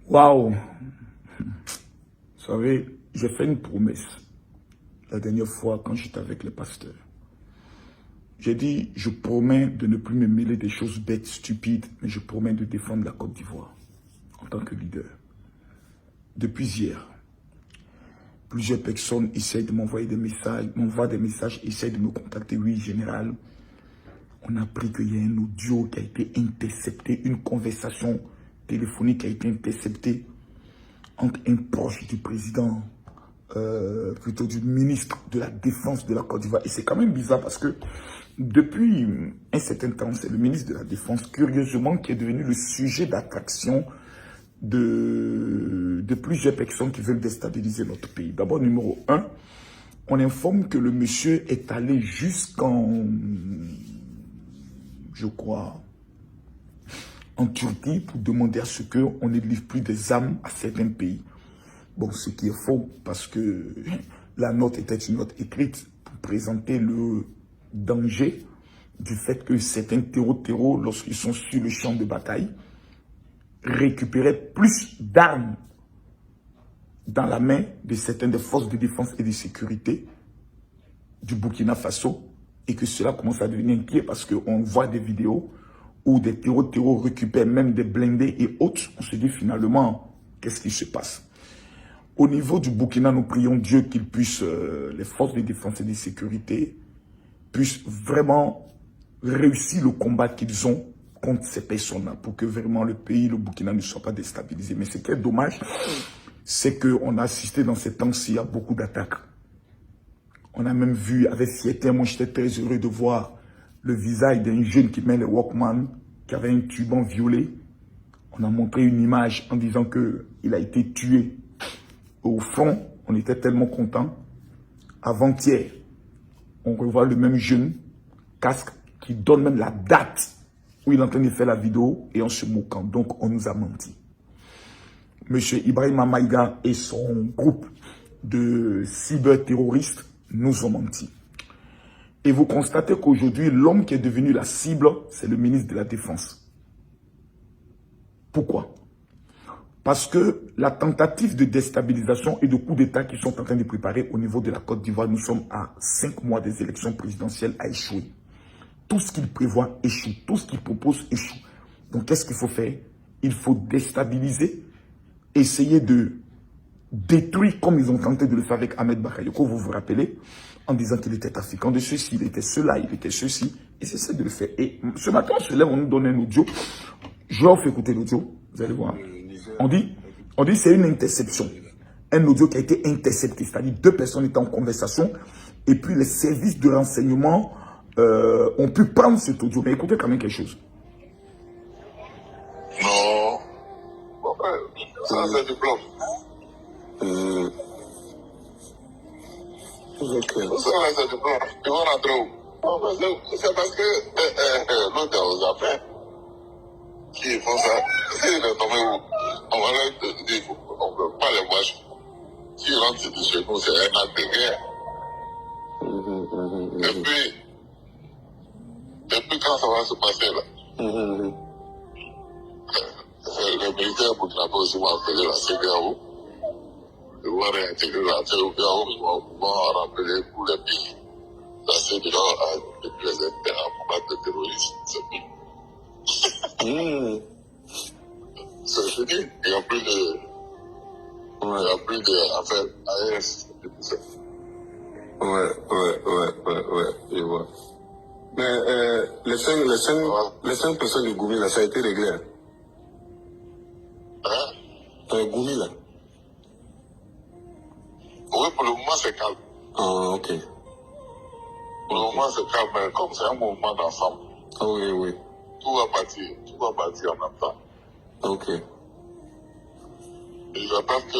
Waouh! Vous savez, j'ai fait une promesse la dernière fois quand j'étais avec les pasteurs. J'ai dit, je promets de ne plus me mêler des choses bêtes, stupides, mais je promets de défendre la Côte d'Ivoire en tant que leader. Depuis hier, plusieurs personnes essayent de m'envoyer des messages, essayent de me contacter. Oui, général, on a appris qu'il y a un audio qui a été intercepté, une conversation téléphonique qui a été interceptée entre un proche du président, plutôt du ministre de la Défense de la Côte d'Ivoire. Et c'est quand même bizarre parce que depuis un certain temps, c'est le ministre de la Défense, curieusement, qui est devenu le sujet d'attraction de plusieurs personnes qui veulent déstabiliser notre pays. D'abord, numéro 1, on informe que le monsieur est allé jusqu'en, je crois, en Turquie pour demander à ce qu'on ne livre plus des armes à certains pays. Bon, ce qui est faux, parce que la note était une note écrite pour présenter le danger du fait que certains terreaux, lorsqu'ils sont sur le champ de bataille, récupéraient plus d'armes dans la main de certaines des forces de défense et de sécurité du Burkina Faso, et que cela commence à devenir inquiet parce qu'on voit des vidéos où des terreaux récupèrent même des blindés et autres. On se dit finalement, qu'est-ce qui se passe? Au niveau du Burkina, nous prions Dieu qu'il puisse, les forces de défense et de sécurité, puissent vraiment réussir le combat qu'ils ont contre ces personnes-là, pour que vraiment le pays, le Burkina, ne soit pas déstabilisé. Mais ce qui est dommage, c'est qu'on a assisté dans ces temps-ci à beaucoup d'attaques. On a même vu avec fierté, moi j'étais très heureux de voir le visage d'un jeune qui met le Walkman, qui avait un turban violet. On a montré une image en disant qu'il a été tué au front. On était tellement contents. Avant-hier, on revoit le même jeune, casque, qui donne même la date où il est en train de faire la vidéo et en se moquant. Donc, on nous a menti. Monsieur Ibrahima Maïga et son groupe de cyberterroristes nous ont menti. Et vous constatez qu'aujourd'hui, l'homme qui est devenu la cible, c'est le ministre de la Défense. Pourquoi? Parce que la tentative de déstabilisation et de coup d'État qu'ils sont en train de préparer au niveau de la Côte d'Ivoire, nous sommes à 5 mois des élections présidentielles, a échoué. Tout ce qu'ils prévoient échoue, tout ce qu'ils proposent échoue. Donc qu'est-ce qu'il faut faire? Il faut déstabiliser, essayer de détruire comme ils ont tenté de le faire avec Ahmed Bakayoko, vous vous rappelez, en disant qu'il était trafiquant de ceci, il était cela, il était ceci, et c'est ça de le faire. Et ce matin, on se lève, on nous donne un audio, je vais vous faire écouter l'audio, vous allez voir. On dit c'est une interception, un audio qui a été intercepté, c'est-à-dire 2 personnes étaient en conversation, et puis les services de renseignement ont pu prendre cet audio. Mais écoutez quand même quelque chose. Non, ça c'est du plan. Ça c'est du plan. Ils vont rentrer où? C'est parce que l'autre est aux affaires qui font ça. S'il est tombé où? On va leur dire qu'on ne peut pas les voir. S'ils rentrent chez nous, c'est un acte de guerre. Et puis quand ça va se passer là? Le militaire burkinabé aussi vont appeler la CEDEAO. Ils vont réintégrer la CEDEAO, ils vont rappeler pour les pays. La CEDEAO a depuis les intérêts à combattre le terrorisme. C'est fini. Il n'y a plus d'affaires AES. Ouais, je vois. Mais les 5 personnes du Goumi, là, ça a été réglé. Goumi, là. Oui, pour le moment, c'est calme. Ah, ok. Pour le moment, c'est calme, mais comme c'est un mouvement d'ensemble. Ah, oui. Tout va partir en même temps. Ok. Et je pense que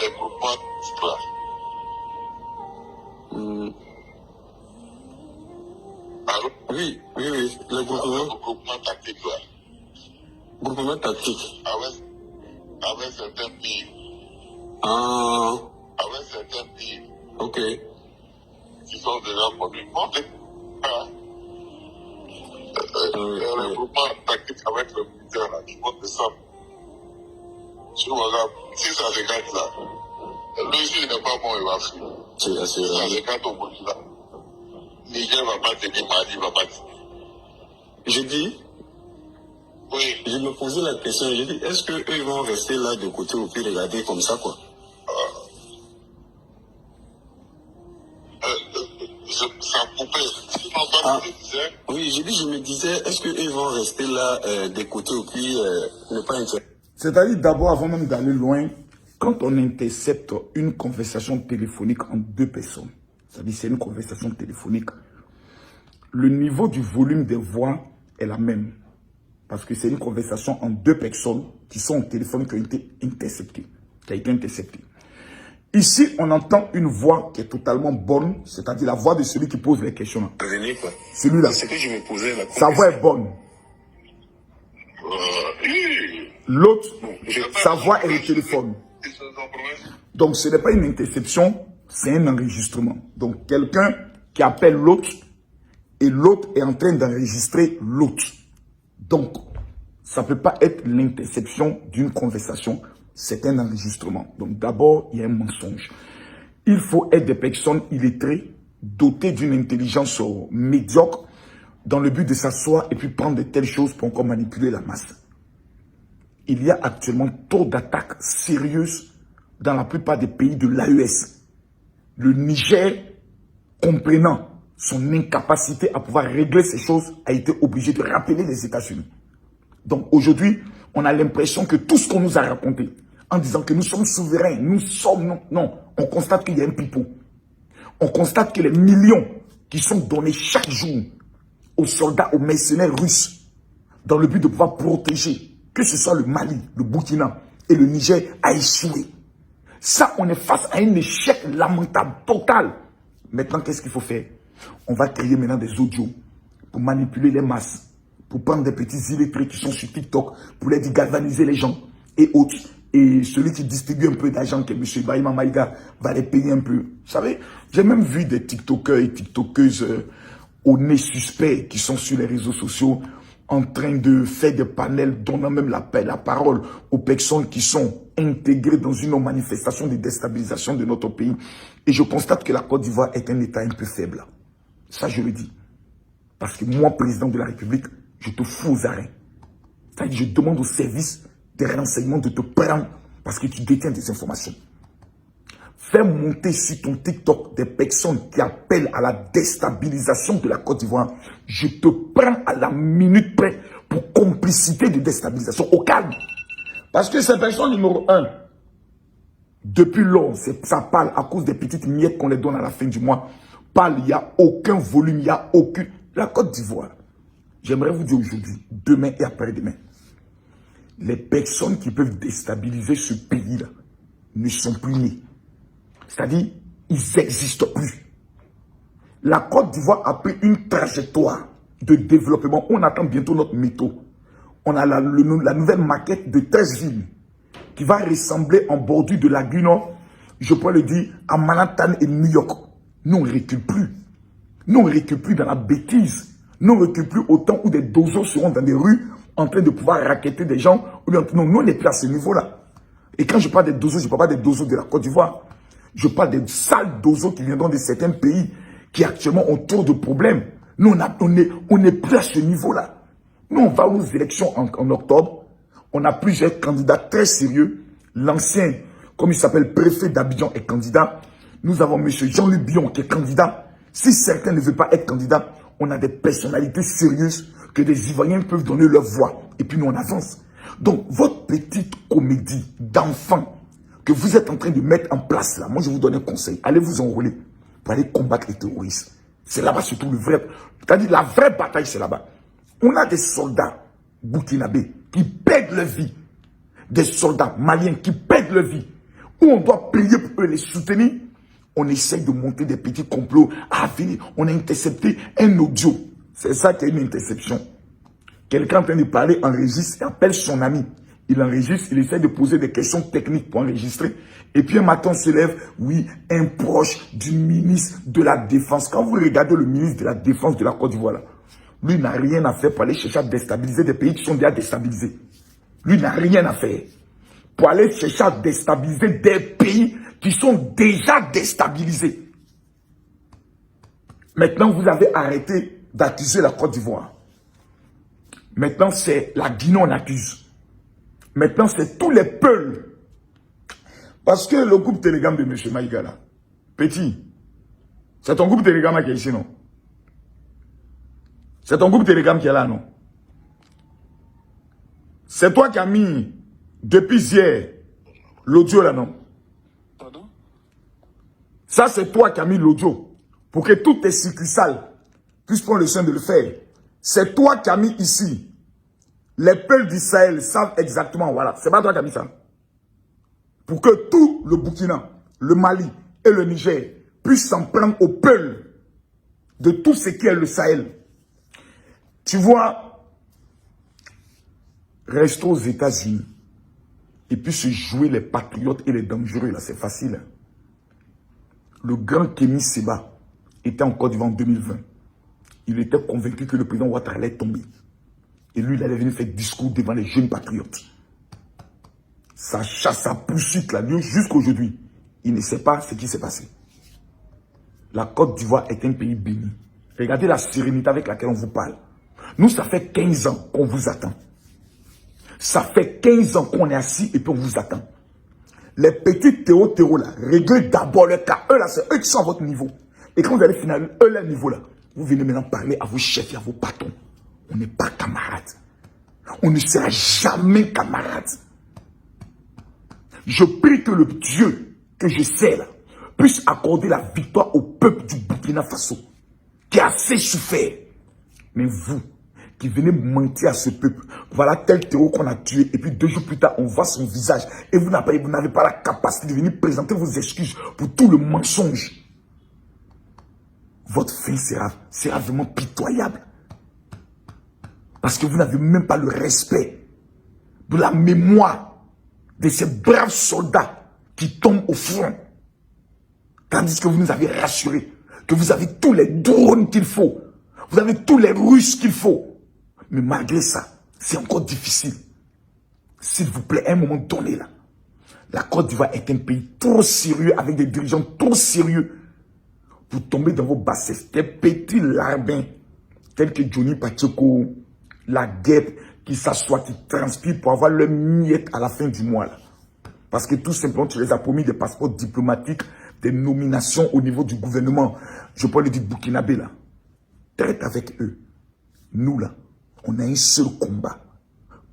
les groupements là. Allô? Oui. Le groupement tactique là. Groupement tactique. Avec certains pays. Ah. Avec certains pays. Ok. Qui sont déjà connus. Le regroupement tactique avec le militaire, là, qui monte descendre. Sur WhatsApp, si ça s'écarte là, lui, s'il n'est pas bon, il va fuir. Si ça s'écarte au Burkina, Niger va pas tenir, Mali va pas tenir. Je dis, Oui. je me posais la question, je dis, est-ce qu'eux vont rester là de côté ou puis regarder comme ça, quoi? Ça a coupé. Sinon, pas Ah. ce que je disais. Oui, je me disais, est-ce qu'eux vont rester là de côté ou puis ne pas interagir? C'est-à-dire, d'abord, avant même d'aller loin, quand on intercepte une conversation téléphonique entre deux personnes, c'est-à-dire c'est une conversation téléphonique, le niveau du volume des voix est la même. Parce que c'est une conversation entre deux personnes qui sont au téléphone qui ont été interceptées, Ici, on entend une voix qui est totalement bonne, c'est-à-dire la voix de celui qui pose les questions. Celui-là. C'est que je me posais la Sa voix est bonne. L'autre, sa voix est au téléphone. Donc, ce n'est pas une interception, c'est un enregistrement. Donc, quelqu'un qui appelle l'autre et l'autre est en train d'enregistrer l'autre. Donc, ça ne peut pas être l'interception d'une conversation, c'est un enregistrement. Donc, d'abord, il y a un mensonge. Il faut être des personnes illettrées, dotées d'une intelligence médiocre, dans le but de s'asseoir et puis prendre de telles choses pour encore manipuler la masse. Il y a actuellement trop d'attaques sérieuses dans la plupart des pays de l'AES. Le Niger, comprenant son incapacité à pouvoir régler ces choses, a été obligé de rappeler les États-Unis. Donc aujourd'hui, on a l'impression que tout ce qu'on nous a raconté, en disant que nous sommes souverains, non, on constate qu'il y a un pipeau. On constate que les millions qui sont donnés chaque jour aux soldats, aux mercenaires russes, dans le but de pouvoir protéger, que ce soit le Mali, le Burkina et le Niger, a échoué. Ça, on est face à un échec lamentable, total. Maintenant, qu'est-ce qu'il faut faire? On va créer maintenant des audios pour manipuler les masses, pour prendre des petits illettrés qui sont sur TikTok, pour les dire galvaniser les gens et autres. Et celui qui distribue un peu d'argent, que M. Ibrahima Maïga, va les payer un peu. Vous savez, j'ai même vu des TikTokers et TikTokeuses au nez suspect qui sont sur les réseaux sociaux en train de faire des panels donnant même la parole aux personnes qui sont intégrées dans une manifestation de déstabilisation de notre pays. Et je constate que la Côte d'Ivoire est un État un peu faible. Ça, je le dis. Parce que moi, président de la République, je te fous aux arrêts. C'est-à-dire, je demande au service des renseignements de te prendre parce que tu détiens des informations. Fais monter sur ton TikTok des personnes qui appellent à la déstabilisation de la Côte d'Ivoire. Je te prends à la minute près pour complicité de déstabilisation. Au calme. Parce que ces personnes, numéro 1, depuis lors, ça parle à cause des petites miettes qu'on les donne à la fin du mois. Parle, il n'y a aucun volume, il n'y a aucune... La Côte d'Ivoire, j'aimerais vous dire aujourd'hui, demain et après-demain, les personnes qui peuvent déstabiliser ce pays-là ne sont plus nées. C'est-à-dire, ils n'existent plus. La Côte d'Ivoire a pris une trajectoire de développement. On attend bientôt notre métro. On a la nouvelle maquette de 13 villes qui va ressembler en bordure de Lagune, je peux le dire, à Manhattan et New York. Nous, on ne recule plus. Nous, on ne recule plus dans la bêtise. Nous, on ne recule plus autant où des dozos seront dans des rues en train de pouvoir racketter des gens. Non, nous, on n'est plus à ce niveau-là. Et quand je parle des dozos, je ne parle pas des dozos de la Côte d'Ivoire. Je parle des sales dozos qui viendront de certains pays qui actuellement ont trop de problèmes. Nous, on n'est plus à ce niveau-là. Nous, on va aux élections en octobre. On a plusieurs candidats très sérieux. L'ancien, comme il s'appelle, préfet d'Abidjan est candidat. Nous avons M. Jean-Luc Bion qui est candidat. Si certains ne veulent pas être candidats, on a des personnalités sérieuses que des Ivoiriens peuvent donner leur voix. Et puis nous, on avance. Donc, votre petite comédie d'enfant que vous êtes en train de mettre en place là, moi je vous donne un conseil. Allez vous enrôler pour aller combattre les terroristes. C'est là-bas surtout le vrai. C'est-à-dire la vraie bataille, c'est là-bas. On a des soldats burkinabés qui perdent leur vie. Des soldats maliens qui perdent leur vie. Où on doit payer pour eux les soutenir. On essaye de monter des petits complots. Ah, on a intercepté un audio. C'est ça qui est une interception. Quelqu'un en train de parler enregistre et appelle son ami. Il enregistre, il essaie de poser des questions techniques pour enregistrer. Et puis un matin, on se lève, oui, un proche du ministre de la Défense. Quand vous regardez le ministre de la Défense de la Côte d'Ivoire, Lui n'a rien à faire pour aller chercher à déstabiliser des pays qui sont déjà déstabilisés. Lui n'a rien à faire pour aller chercher à déstabiliser des pays qui sont déjà déstabilisés. Maintenant, vous avez arrêté d'accuser la Côte d'Ivoire. Maintenant, c'est la Guinée on accuse. Maintenant, c'est tous les peuples. Parce que le groupe Telegram de M. Maïga, là, petit, c'est ton groupe Telegram qui est ici, non? C'est ton groupe Telegram qui est là, non? C'est toi qui as mis, depuis hier, l'audio là, non? Pardon? Ça, c'est toi qui as mis l'audio. Pour que toutes tes succursales puissent prendre le soin de le faire. C'est toi qui as mis ici. Les peuples d'Israël savent exactement, voilà. C'est pas toi qui as mis ça. Pour que tout le Burkina, le Mali et le Niger puissent s'en prendre au peuple de tout ce qui est le Sahel. Tu vois, rester aux États-Unis et puis se jouer les patriotes et les dangereux, là, c'est facile. Le grand Kémy Séba était en Côte d'Ivoire en 2020. Il était convaincu que le président Ouattara allait tomber. Et lui, il allait venir faire discours devant les jeunes patriotes. Sa chasse, sa poursuite, là, jusqu'aujourd'hui, il ne sait pas ce qui s'est passé. La Côte d'Ivoire est un pays béni. Regardez la sérénité avec laquelle on vous parle. Nous, ça fait 15 ans qu'on vous attend. Ça fait 15 ans qu'on est assis et puis on vous attend. Les petits Théo là, réglez d'abord le cas. Eux là, c'est eux qui sont à votre niveau. Et quand vous allez finir, eux là, niveau là, vous venez maintenant parler à vos chefs et à vos patrons. On n'est pas camarades. On ne sera jamais camarades. Je prie que le Dieu que je sais là puisse accorder la victoire au peuple du Burkina Faso qui a assez souffert. Mais vous qui venez mentir à ce peuple, voilà tel terreau qu'on a tué et puis 2 jours plus tard on voit son visage et vous n'avez pas la capacité de venir présenter vos excuses pour tout le mensonge. Votre fin sera vraiment pitoyable. Parce que vous n'avez même pas le respect de la mémoire de ces braves soldats qui tombent au front. Tandis que vous nous avez rassurés que vous avez tous les drones qu'il faut. Vous avez tous les Russes qu'il faut. Mais malgré ça, c'est encore difficile. S'il vous plaît, à un moment donné là, la Côte d'Ivoire est un pays trop sérieux, avec des dirigeants trop sérieux, pour tomber dans vos bassesses. Des petits larbins, tels que Johnny Pacheco, la guêpe, qui s'assoit, qui transpire pour avoir le miette à la fin du mois. Là. Parce que tout simplement, tu les as promis des passeports diplomatiques, des nominations au niveau du gouvernement. Je parle du Burkinabé là. Traite avec eux. Nous là, on a un seul combat.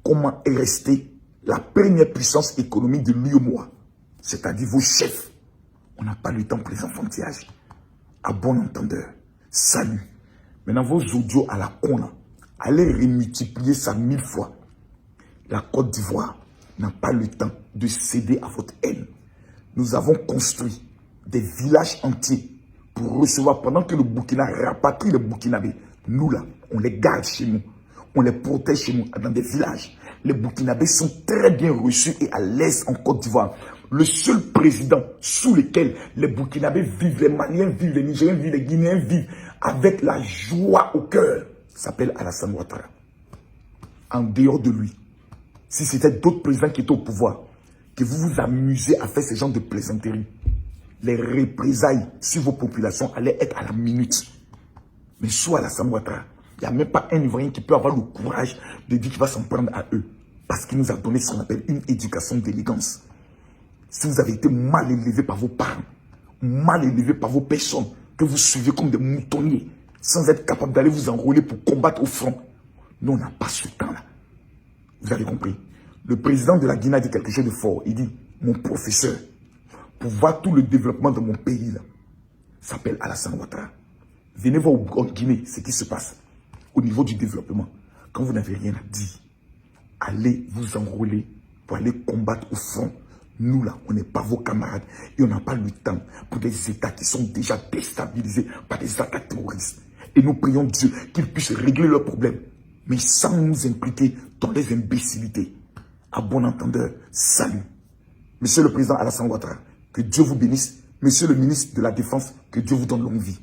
Comment rester la première puissance économique de l'UEMOA, c'est-à-dire vos chefs. On n'a pas le temps pour les enfantillages. À bon entendeur, salut. Maintenant, vos audios à la con là, allez remultiplier ça 1000 fois. La Côte d'Ivoire n'a pas le temps de céder à votre haine. Nous avons construit des villages entiers pour recevoir, pendant que le Burkina rapatrie les Burkinabés. Nous là, on les garde chez nous. On les protège chez nous, dans des villages. Les Burkinabés sont très bien reçus et à l'aise en Côte d'Ivoire. Le seul président sous lequel les Burkinabés vivent, les Maliens vivent, les Nigériens vivent, les Guinéens vivent, avec la joie au cœur, s'appelle Alassane Ouattara. En dehors de lui, si c'était d'autres présidents qui étaient au pouvoir, que vous vous amusez à faire ce genre de plaisanteries, les représailles sur vos populations allaient être à la minute. Mais sous Alassane Ouattara, il n'y a même pas un Ivoirien qui peut avoir le courage de dire qu'il va s'en prendre à eux. Parce qu'il nous a donné ce qu'on appelle une éducation d'élégance. Si vous avez été mal élevé par vos parents, mal élevé par vos personnes, que vous suivez comme des moutonniers, sans être capable d'aller vous enrôler pour combattre au front, nous on n'a pas ce temps-là. Vous avez compris? Le président de la Guinée a dit quelque chose de fort. Il dit, mon professeur, pour voir tout le développement de mon pays, là, s'appelle Alassane Ouattara. Venez voir en Guinée ce qui se passe au niveau du développement. Quand vous n'avez rien à dire, allez vous enrôler pour aller combattre au front. Nous là, on n'est pas vos camarades et on n'a pas le temps pour des États qui sont déjà déstabilisés par des attaques terroristes. Et nous prions Dieu qu'il puisse régler leurs problèmes, mais sans nous impliquer dans les imbécilités. À bon entendeur, salut. Monsieur le président Alassane Ouattara, que Dieu vous bénisse. Monsieur le ministre de la Défense, que Dieu vous donne longue vie.